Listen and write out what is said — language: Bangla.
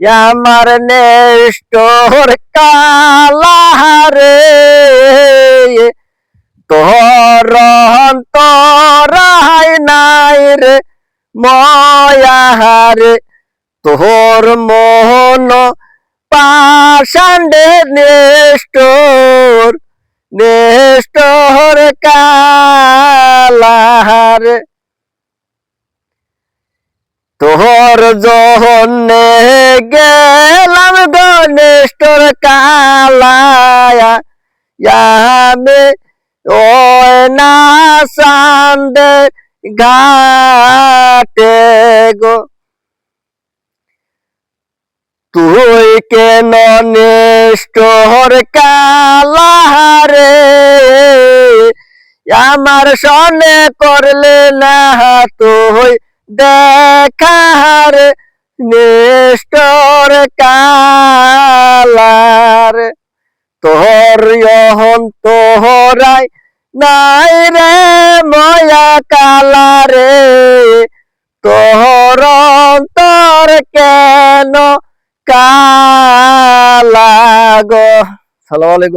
আমার নেষ্টর কালারে তোর অন্তরাই নাই রে ময়ারে তোর মোহন পাষাণ্ডে নেষ্টর কালারে তোর জহনে গেলাম গণেষ্টর কালায়া আমি ওই না সান্দে ঘাটে গো তুই কেন নেষ্টর কালারে আমার সনে করলে না তুই দেখার নেষ্টর কালার তোর তোহরাই নাই রে ময়া কালারে তোর অন্তর কেন কালা গো। সালাম আলাইকুম।